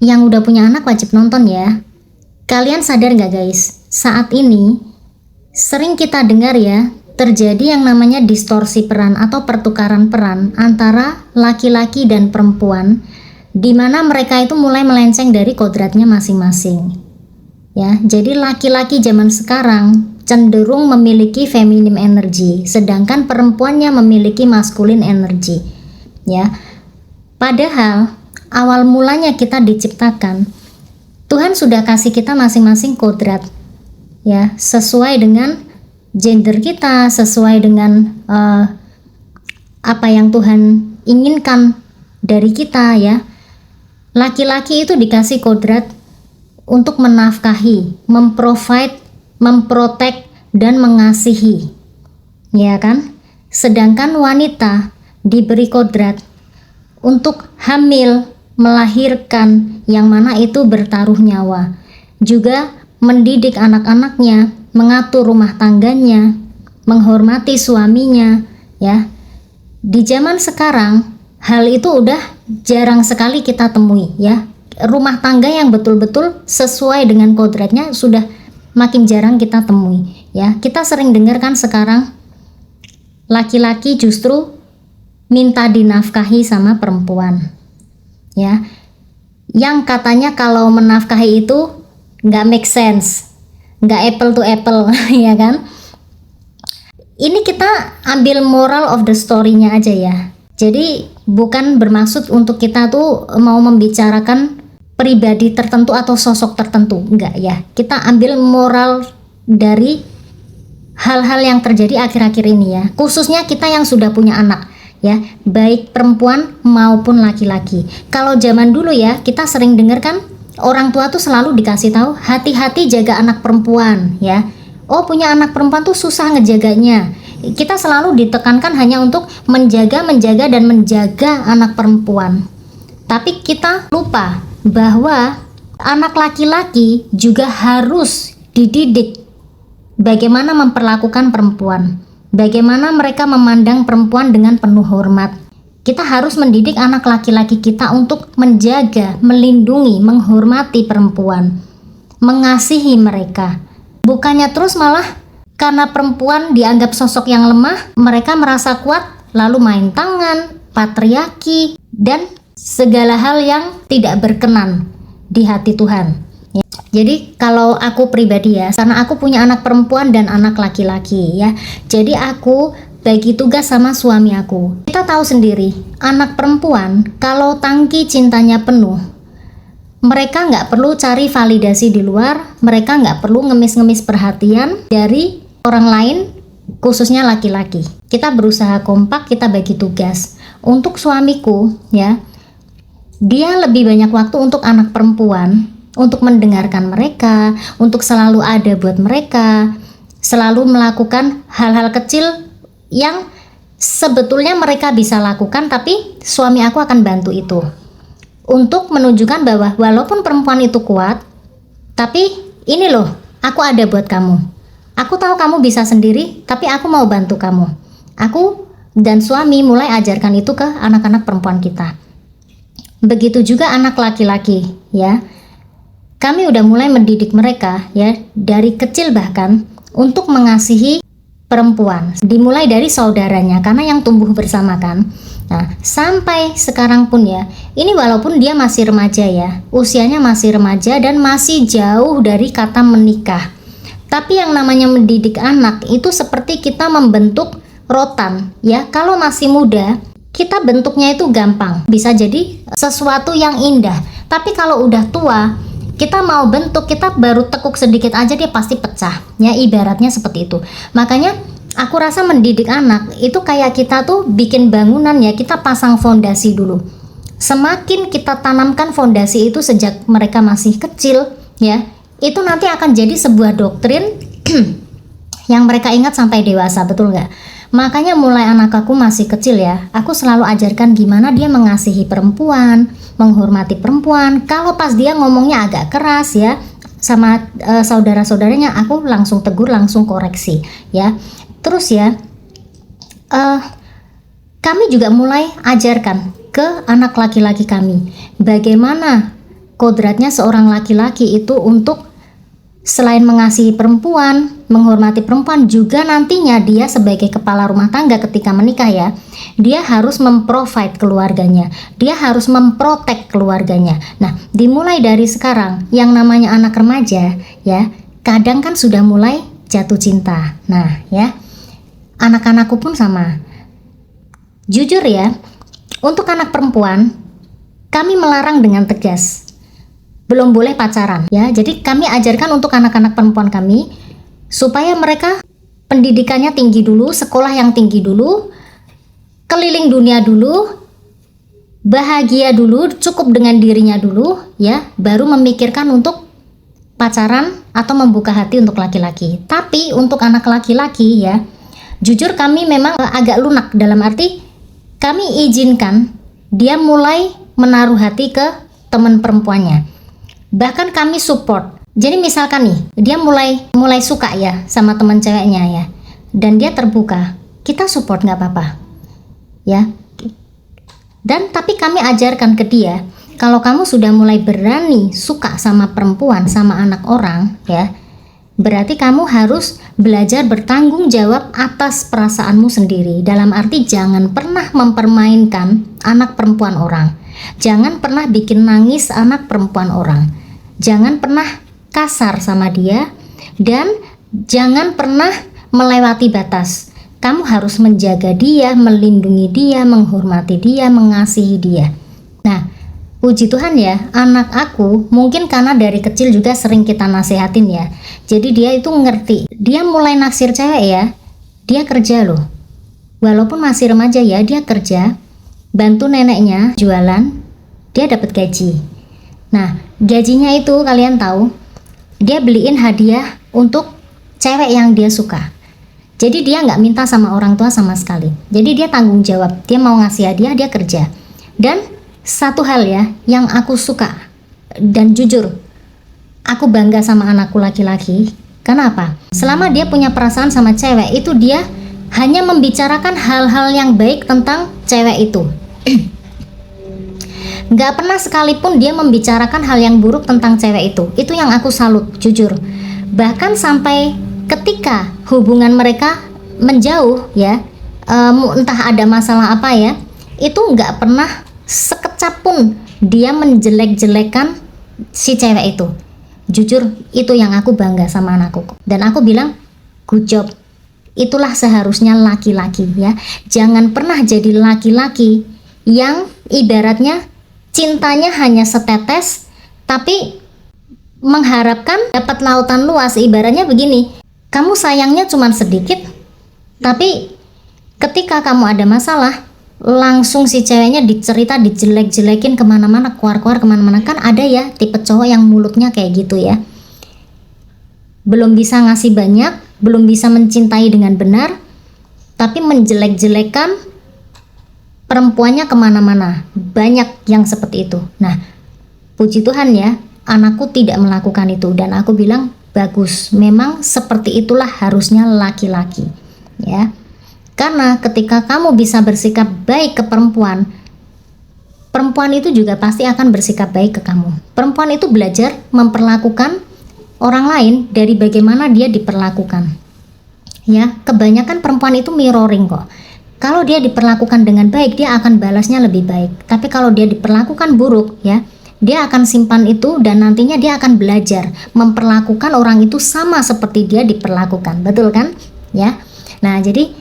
Yang udah punya anak wajib nonton ya. Kalian sadar nggak guys, saat ini sering kita dengar ya, terjadi yang namanya distorsi peran atau pertukaran peran antara laki-laki dan perempuan, di mana mereka itu mulai melenceng dari kodratnya masing-masing. Ya, jadi laki-laki zaman sekarang cenderung memiliki feminim energy, sedangkan perempuannya memiliki maskulin energy. Ya, padahal awal mulanya kita diciptakan, Tuhan sudah kasih kita masing-masing kodrat, ya, sesuai dengan gender kita, sesuai dengan apa yang Tuhan inginkan dari kita ya. Laki-laki itu dikasih kodrat untuk menafkahi, memprovide, memprotek, dan mengasihi, ya kan? Sedangkan wanita diberi kodrat untuk hamil, melahirkan, yang mana itu bertaruh nyawa, juga mendidik anak-anaknya, mengatur rumah tangganya, menghormati suaminya, ya. Di zaman sekarang hal itu udah jarang sekali kita temui ya. Rumah tangga yang betul-betul sesuai dengan kodratnya sudah makin jarang kita temui ya. Kita sering dengar kan sekarang laki-laki justru minta dinafkahi sama perempuan ya, yang katanya kalau menafkahi itu nggak make sense, nggak apple to apple ya kan. Ini kita ambil moral of the story-nya aja ya. Jadi bukan bermaksud untuk kita tuh mau membicarakan pribadi tertentu atau sosok tertentu, enggak ya. Kita ambil moral dari hal-hal yang terjadi akhir-akhir ini ya, khususnya kita yang sudah punya anak ya, baik perempuan maupun laki-laki. Kalau zaman dulu ya, kita sering dengar kan orang tua tuh selalu dikasih tahu hati-hati jaga anak perempuan ya. Oh, punya anak perempuan tuh susah ngejaganya. Kita selalu ditekankan hanya untuk menjaga dan menjaga anak perempuan. Tapi kita lupa bahwa anak laki-laki juga harus dididik bagaimana memperlakukan perempuan, bagaimana mereka memandang perempuan dengan penuh hormat. Kita harus mendidik anak laki-laki kita untuk menjaga, melindungi, menghormati perempuan, mengasihi mereka. Bukannya terus malah karena perempuan dianggap sosok yang lemah, mereka merasa kuat, lalu main tangan, patriarki, dan segala hal yang tidak berkenan di hati Tuhan. Ya. Jadi kalau aku pribadi ya, karena aku punya anak perempuan dan anak laki-laki ya, jadi aku bagi tugas sama suami aku. Kita tahu sendiri, anak perempuan kalau tangki cintanya penuh, mereka nggak perlu cari validasi di luar, mereka nggak perlu ngemis-ngemis perhatian dari orang lain, khususnya laki-laki. Kita berusaha kompak, kita bagi tugas. Untuk suamiku ya, dia lebih banyak waktu untuk anak perempuan, untuk mendengarkan mereka, untuk selalu ada buat mereka, selalu melakukan hal-hal kecil yang sebetulnya mereka bisa lakukan, tapi suami aku akan bantu itu untuk menunjukkan bahwa walaupun perempuan itu kuat, tapi ini loh, aku ada buat kamu. Aku tahu kamu bisa sendiri, tapi aku mau bantu kamu. Aku dan suami mulai ajarkan itu ke anak-anak perempuan kita. Begitu juga anak laki-laki ya. Kami udah mulai mendidik mereka ya, dari kecil bahkan untuk mengasihi perempuan. Dimulai dari saudaranya, karena yang tumbuh bersama kan. Nah, sampai sekarang pun ya, ini walaupun dia masih remaja ya, usianya masih remaja dan masih jauh dari kata menikah. Tapi yang namanya mendidik anak itu seperti kita membentuk rotan ya. Kalau masih muda, kita bentuknya itu gampang, bisa jadi sesuatu yang indah. Tapi kalau udah tua, kita mau bentuk, kita baru tekuk sedikit aja dia pasti pecah ya, ibaratnya seperti itu. Makanya aku rasa mendidik anak itu kayak kita tuh bikin bangunan ya, kita pasang fondasi dulu. Semakin kita tanamkan fondasi itu sejak mereka masih kecil ya, itu nanti akan jadi sebuah doktrin yang mereka ingat sampai dewasa, betul nggak? Makanya mulai anak aku masih kecil ya, aku selalu ajarkan gimana dia mengasihi perempuan, menghormati perempuan. Kalau pas dia ngomongnya agak keras ya sama saudara-saudaranya, aku langsung tegur, langsung koreksi ya. Terus ya, kami juga mulai ajarkan ke anak laki-laki kami bagaimana kodratnya seorang laki-laki itu untuk selain mengasihi perempuan, menghormati perempuan, juga nantinya dia sebagai kepala rumah tangga ketika menikah ya, dia harus memprovide keluarganya, dia harus memprotek keluarganya. Nah, dimulai dari sekarang, yang namanya anak remaja ya, kadang kan sudah mulai jatuh cinta. Nah ya, anak-anakku pun sama. Jujur ya, untuk anak perempuan, kami melarang dengan tegas. Belum boleh pacaran ya. Jadi kami ajarkan untuk anak-anak perempuan kami supaya mereka pendidikannya tinggi dulu, sekolah yang tinggi dulu, keliling dunia dulu, bahagia dulu, cukup dengan dirinya dulu ya, baru memikirkan untuk pacaran atau membuka hati untuk laki-laki. Tapi untuk anak laki-laki ya, jujur kami memang agak lunak, dalam arti kami izinkan dia mulai menaruh hati ke teman perempuannya. Bahkan kami support. Jadi misalkan nih, dia mulai suka ya sama teman ceweknya ya, dan dia terbuka, kita support, nggak apa-apa ya. Dan tapi kami ajarkan ke dia, kalau kamu sudah mulai berani suka sama perempuan, sama anak orang ya, berarti kamu harus belajar bertanggung jawab atas perasaanmu sendiri. Dalam arti jangan pernah mempermainkan anak perempuan orang, jangan pernah bikin nangis anak perempuan orang, jangan pernah kasar sama dia, dan jangan pernah melewati batas. Kamu harus menjaga dia, melindungi dia, menghormati dia, mengasihi dia. Nah, puji Tuhan ya, anak aku mungkin karena dari kecil juga sering kita nasihatin ya, jadi dia itu ngerti. Dia mulai naksir cewek ya, dia kerja loh. Walaupun masih remaja ya, dia kerja, bantu neneknya jualan, dia dapat gaji. Nah, gajinya itu kalian tahu, dia beliin hadiah untuk cewek yang dia suka. Jadi dia nggak minta sama orang tua sama sekali. Jadi dia tanggung jawab, dia mau ngasih hadiah, dia kerja. Dan satu hal ya, yang aku suka dan jujur, aku bangga sama anakku laki-laki. Kenapa? Selama dia punya perasaan sama cewek, itu dia hanya membicarakan hal-hal yang baik tentang cewek itu. Gak pernah sekalipun dia membicarakan hal yang buruk tentang cewek itu. Itu yang aku salut, jujur. Bahkan sampai ketika hubungan mereka menjauh ya, entah ada masalah apa ya, itu gak pernah sekecap pun dia menjelek-jelekan si cewek itu. Jujur, itu yang aku bangga sama anakku. Dan aku bilang, good job. Itulah seharusnya laki-laki ya. Jangan pernah jadi laki-laki yang ibaratnya cintanya hanya setetes, tapi mengharapkan dapat lautan luas. Ibaratnya begini, kamu sayangnya cuma sedikit, tapi ketika kamu ada masalah, langsung si ceweknya dicerita, dijelek-jelekin kemana-mana, keluar-keluar kemana-mana. Kan ada ya tipe cowok yang mulutnya kayak gitu ya, belum bisa ngasih banyak, belum bisa mencintai dengan benar, tapi menjelek-jelekan perempuannya kemana-mana. Banyak yang seperti itu. Nah, puji Tuhan ya, anakku tidak melakukan itu. Dan aku bilang, bagus, memang seperti itulah harusnya laki-laki ya. Karena ketika kamu bisa bersikap baik ke perempuan, perempuan itu juga pasti akan bersikap baik ke kamu. Perempuan itu belajar memperlakukan orang lain dari bagaimana dia diperlakukan ya. Kebanyakan perempuan itu mirroring kok. Kalau dia diperlakukan dengan baik, dia akan balasnya lebih baik. Tapi kalau dia diperlakukan buruk ya, dia akan simpan itu, dan nantinya dia akan belajar memperlakukan orang itu sama seperti dia diperlakukan. Betul kan ya. Nah, jadi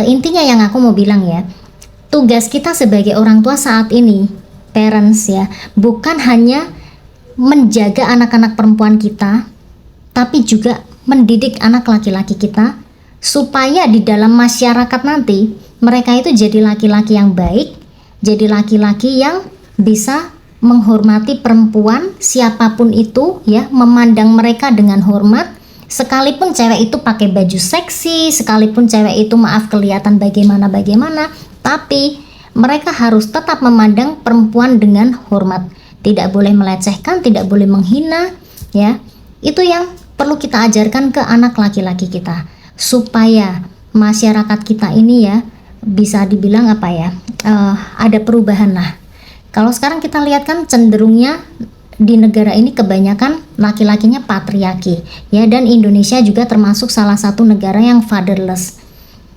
intinya yang aku mau bilang ya, tugas kita sebagai orang tua saat ini, parents ya, bukan hanya menjaga anak-anak perempuan kita, tapi juga mendidik anak laki-laki kita supaya di dalam masyarakat nanti mereka itu jadi laki-laki yang baik, jadi laki-laki yang bisa menghormati perempuan siapapun itu ya, memandang mereka dengan hormat. Sekalipun cewek itu pakai baju seksi, sekalipun cewek itu maaf kelihatan bagaimana, tapi mereka harus tetap memandang perempuan dengan hormat. Tidak boleh melecehkan, tidak boleh menghina ya. Itu yang perlu kita ajarkan ke anak laki-laki kita, supaya masyarakat kita ini ya bisa dibilang apa ya, ada perubahan lah. Kalau sekarang kita lihat kan cenderungnya di negara ini kebanyakan laki-lakinya patriarki ya, dan Indonesia juga termasuk salah satu negara yang fatherless,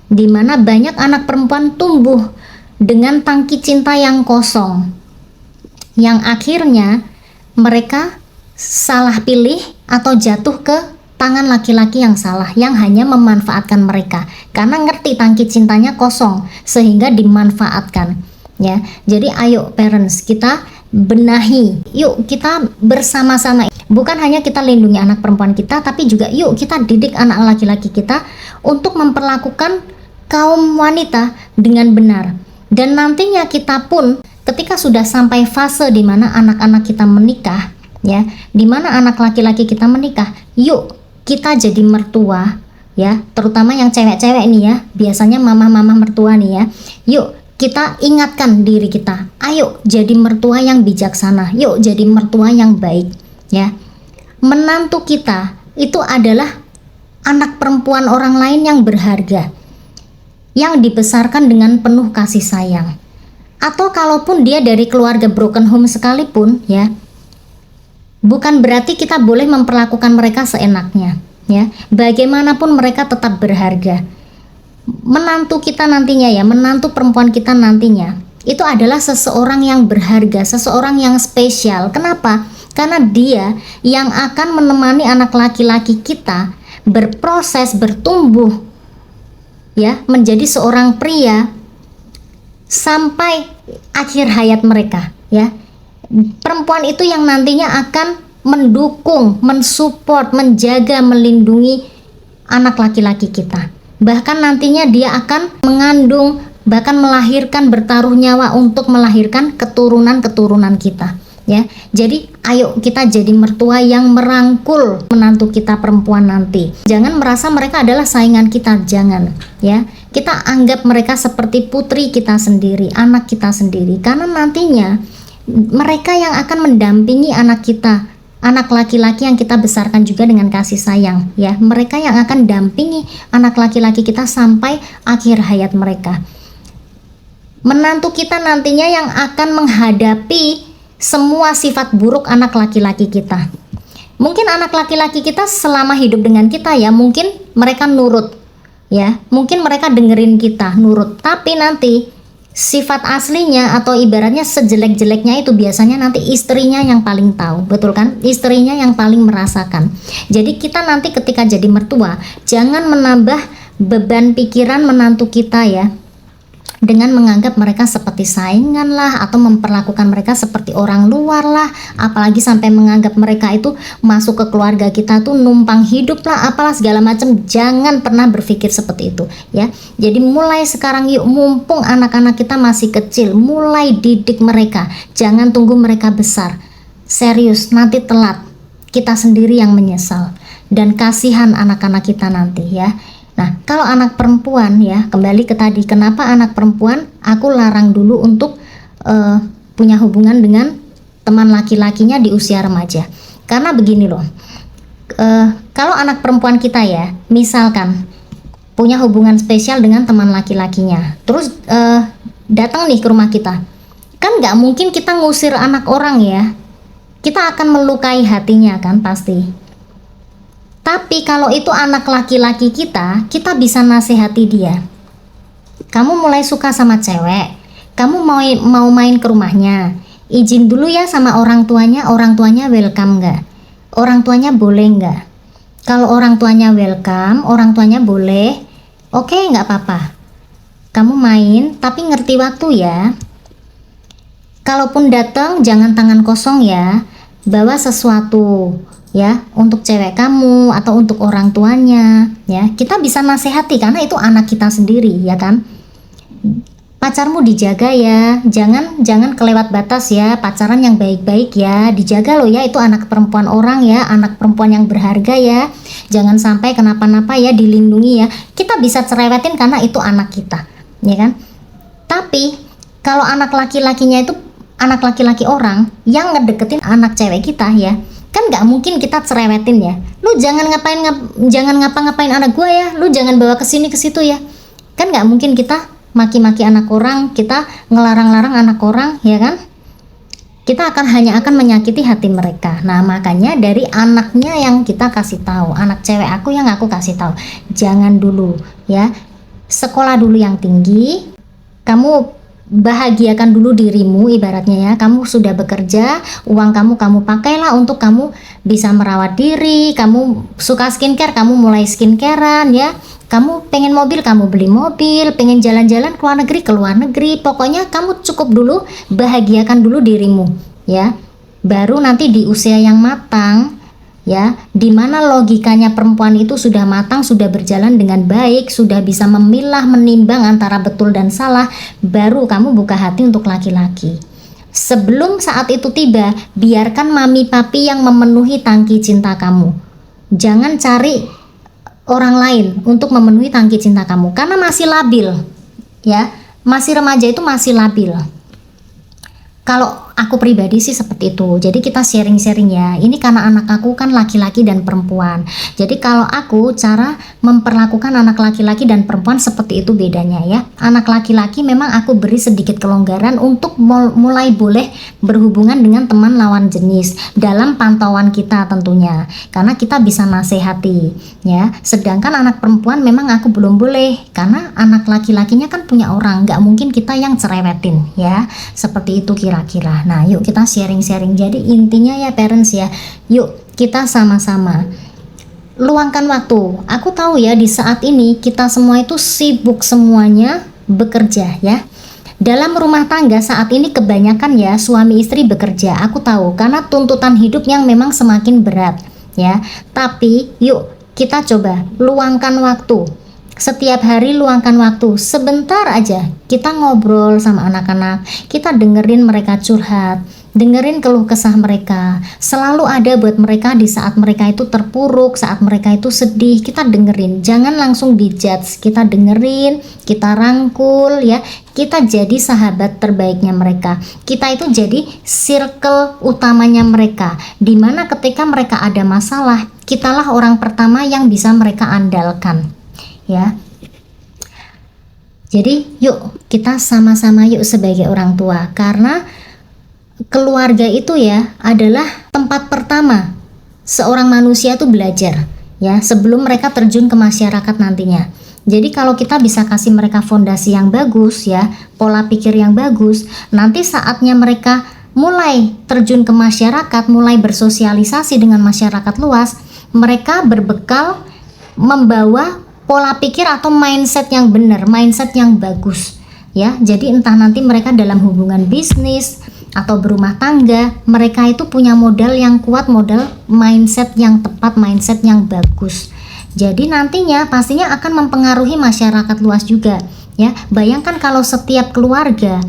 di mana banyak anak perempuan tumbuh dengan tangki cinta yang kosong, yang akhirnya mereka salah pilih atau jatuh ke tangan laki-laki yang salah, yang hanya memanfaatkan mereka karena ngerti tangki cintanya kosong sehingga dimanfaatkan ya. Jadi ayo parents, kita benahi, yuk kita bersama-sama, bukan hanya kita lindungi anak perempuan kita, tapi juga yuk kita didik anak laki-laki kita untuk memperlakukan kaum wanita dengan benar. Dan nantinya kita pun ketika sudah sampai fase di mana anak-anak kita menikah ya, di mana anak laki-laki kita menikah, yuk kita jadi mertua ya, terutama yang cewek-cewek nih ya, biasanya mama-mama mertua nih ya, yuk kita ingatkan diri kita, ayo jadi mertua yang bijaksana, yuk jadi mertua yang baik ya. Menantu kita itu adalah anak perempuan orang lain yang berharga, yang dibesarkan dengan penuh kasih sayang. Atau kalaupun dia dari keluarga broken home sekalipun ya, bukan berarti kita boleh memperlakukan mereka seenaknya ya. Bagaimanapun mereka tetap berharga. Menantu kita nantinya ya, menantu perempuan kita nantinya itu adalah seseorang yang berharga, seseorang yang spesial. Kenapa? Karena dia yang akan menemani anak laki-laki kita berproses, bertumbuh ya, menjadi seorang pria sampai akhir hayat mereka ya. Perempuan itu yang nantinya akan mendukung, mensupport, menjaga, melindungi anak laki-laki kita. Bahkan nantinya dia akan mengandung, bahkan melahirkan, bertaruh nyawa untuk melahirkan keturunan-keturunan kita ya. Jadi ayo kita jadi mertua yang merangkul menantu kita perempuan nanti. Jangan merasa mereka adalah saingan kita, jangan ya. Kita anggap mereka seperti putri kita sendiri, anak kita sendiri, karena nantinya mereka yang akan mendampingi anak kita, anak laki-laki yang kita besarkan juga dengan kasih sayang ya. Mereka yang akan dampingi anak laki-laki kita sampai akhir hayat mereka. Menantu kita nantinya yang akan menghadapi semua sifat buruk anak laki-laki kita. Mungkin anak laki-laki kita selama hidup dengan kita ya, mungkin mereka nurut ya, mungkin mereka dengerin kita, nurut, tapi nanti sifat aslinya atau ibaratnya sejelek-jeleknya itu biasanya nanti istrinya yang paling tahu, betul kan? Istrinya yang paling merasakan. Jadi kita nanti ketika jadi mertua jangan menambah beban pikiran menantu kita ya, dengan menganggap mereka seperti saingan lah, atau memperlakukan mereka seperti orang luar lah, apalagi sampai menganggap mereka itu masuk ke keluarga kita tuh numpang hidup lah, apalah segala macam. Jangan pernah berpikir seperti itu ya. Jadi mulai sekarang yuk, mumpung anak-anak kita masih kecil, mulai didik mereka, jangan tunggu mereka besar. Serius, nanti telat, kita sendiri yang menyesal, dan kasihan anak-anak kita nanti ya. Nah, kalau anak perempuan ya, kembali ke tadi, kenapa anak perempuan aku larang dulu untuk punya hubungan dengan teman laki-lakinya di usia remaja. Karena begini loh, kalau anak perempuan kita ya, misalkan punya hubungan spesial dengan teman laki-lakinya, terus datang nih ke rumah kita, kan nggak mungkin kita ngusir anak orang ya, kita akan melukai hatinya kan pasti. Tapi kalau itu anak laki-laki kita bisa nasihati dia. Kamu mulai suka sama cewek, kamu mau main ke rumahnya, izin dulu ya sama orang tuanya welcome nggak? Orang tuanya boleh nggak? Kalau orang tuanya welcome, orang tuanya boleh, oke, nggak apa-apa. Kamu main, tapi ngerti waktu ya. Kalaupun datang jangan tangan kosong ya, bawa sesuatu ya, untuk cewek kamu atau untuk orang tuanya ya. Kita bisa nasihati karena itu anak kita sendiri ya kan. Pacarmu dijaga ya, jangan kelewat batas ya, pacaran yang baik-baik ya, dijaga loh ya, itu anak perempuan orang ya, anak perempuan yang berharga ya, jangan sampai kenapa-napa ya, dilindungi ya. Kita bisa cerewetin karena itu anak kita ya kan. Tapi kalau anak laki-lakinya itu anak laki-laki orang yang ngedeketin anak cewek kita ya, kan nggak mungkin kita cerewetin ya. Lu jangan ngapa-ngapain anak gue ya, lu jangan bawa ke sini ke situ ya. Kan nggak mungkin kita maki-maki anak orang, kita ngelarang-larang anak orang ya kan. kita hanya akan menyakiti hati mereka. Nah, makanya dari anaknya yang kita kasih tahu, anak cewek aku yang aku kasih tahu, jangan dulu ya, sekolah dulu yang tinggi, kamu bahagiakan dulu dirimu, ibaratnya ya, kamu sudah bekerja, uang kamu pakailah untuk kamu bisa merawat diri. Kamu suka skincare, kamu mulai skincarean ya. Kamu pengen mobil, kamu beli mobil. Pengen jalan-jalan ke luar negeri. Pokoknya kamu cukup dulu, bahagiakan dulu dirimu ya. Baru nanti di usia yang matang ya, dimana logikanya perempuan itu sudah matang, sudah berjalan dengan baik, sudah bisa memilah, menimbang antara betul dan salah, baru kamu buka hati untuk laki-laki. Sebelum saat itu tiba, biarkan mami papi yang memenuhi tangki cinta kamu. Jangan cari orang lain untuk memenuhi tangki cinta kamu, karena masih labil ya, masih remaja itu masih labil. Kalau aku pribadi sih seperti itu. Jadi kita sharing-sharing ya. Ini karena anak aku kan laki-laki dan perempuan. Jadi kalau aku cara memperlakukan anak laki-laki dan perempuan seperti itu bedanya ya. Anak laki-laki memang aku beri sedikit kelonggaran untuk mulai boleh berhubungan dengan teman lawan jenis dalam pantauan kita tentunya. Karena kita bisa nasihati ya. Sedangkan anak perempuan memang aku belum boleh, karena anak laki-lakinya kan punya orang, nggak mungkin kita yang cerewetin ya. Seperti itu kira-kira. Nah, yuk kita sharing-sharing. Jadi intinya ya parents ya, yuk kita sama-sama luangkan waktu. Aku tahu ya di saat ini kita semua itu sibuk semuanya bekerja ya. Dalam rumah tangga saat ini kebanyakan ya suami istri bekerja. Aku tahu karena tuntutan hidup yang memang semakin berat ya. Tapi yuk kita coba luangkan waktu. Setiap hari luangkan waktu sebentar aja, kita ngobrol sama anak-anak, kita dengerin mereka curhat, dengerin keluh kesah mereka. Selalu ada buat mereka di saat mereka itu terpuruk, saat mereka itu sedih, kita dengerin. Jangan langsung dijudge, kita dengerin, kita rangkul ya. Kita jadi sahabat terbaiknya mereka. Kita itu jadi circle utamanya mereka, dimana ketika mereka ada masalah, kitalah orang pertama yang bisa mereka andalkan ya. Jadi yuk kita sama-sama yuk sebagai orang tua, karena keluarga itu ya adalah tempat pertama seorang manusia itu belajar ya, sebelum mereka terjun ke masyarakat nantinya. Jadi kalau kita bisa kasih mereka fondasi yang bagus ya, pola pikir yang bagus, nanti saatnya mereka mulai terjun ke masyarakat, mulai bersosialisasi dengan masyarakat luas, mereka berbekal membawa pola pikir atau mindset yang benar, mindset yang bagus ya. Jadi entah nanti mereka dalam hubungan bisnis atau berumah tangga, mereka itu punya modal yang kuat, modal mindset yang tepat, mindset yang bagus. Jadi nantinya pastinya akan mempengaruhi masyarakat luas juga ya. Bayangkan kalau setiap keluarga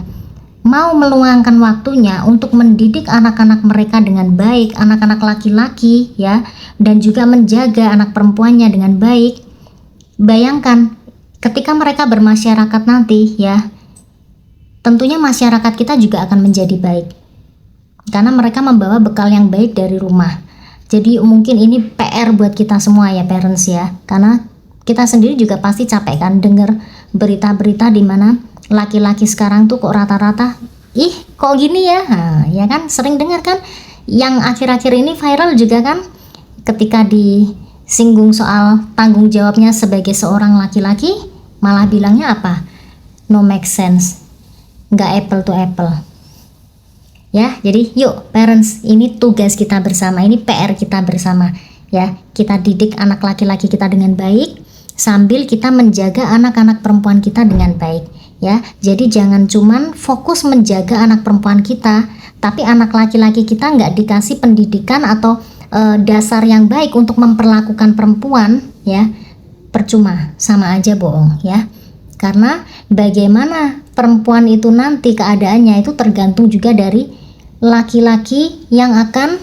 mau meluangkan waktunya untuk mendidik anak-anak mereka dengan baik, anak-anak laki-laki ya, dan juga menjaga anak perempuannya dengan baik. Bayangkan ketika mereka bermasyarakat nanti ya, tentunya masyarakat kita juga akan menjadi baik karena mereka membawa bekal yang baik dari rumah. Jadi mungkin ini PR buat kita semua ya parents ya, karena kita sendiri juga pasti capek kan dengar berita-berita di mana laki-laki sekarang tuh kok rata-rata kok gini ya. Nah, ya kan sering dengar kan, yang akhir-akhir ini viral juga kan, ketika disinggung soal tanggung jawabnya sebagai seorang laki-laki, malah bilangnya apa? No make sense, nggak apple to apple ya. Jadi yuk parents, ini tugas kita bersama, ini PR kita bersama ya. Kita didik anak laki-laki kita dengan baik sambil kita menjaga anak-anak perempuan kita dengan baik ya. Jadi jangan cuman fokus menjaga anak perempuan kita, tapi anak laki-laki kita nggak dikasih pendidikan atau dasar yang baik untuk memperlakukan perempuan ya, percuma, sama aja bohong ya. Karena bagaimana perempuan itu nanti keadaannya itu tergantung juga dari laki-laki yang akan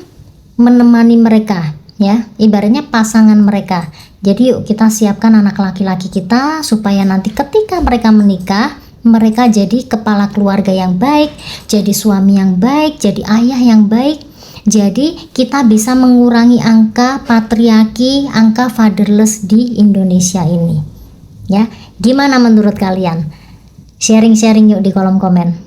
menemani mereka ya, ibaratnya pasangan mereka. Jadi yuk kita siapkan anak laki-laki kita supaya nanti ketika mereka menikah, mereka jadi kepala keluarga yang baik, jadi suami yang baik, jadi ayah yang baik. Jadi kita bisa mengurangi angka patriarki, angka fatherless di Indonesia ini ya. Gimana menurut kalian? Sharing-sharing yuk di kolom komen.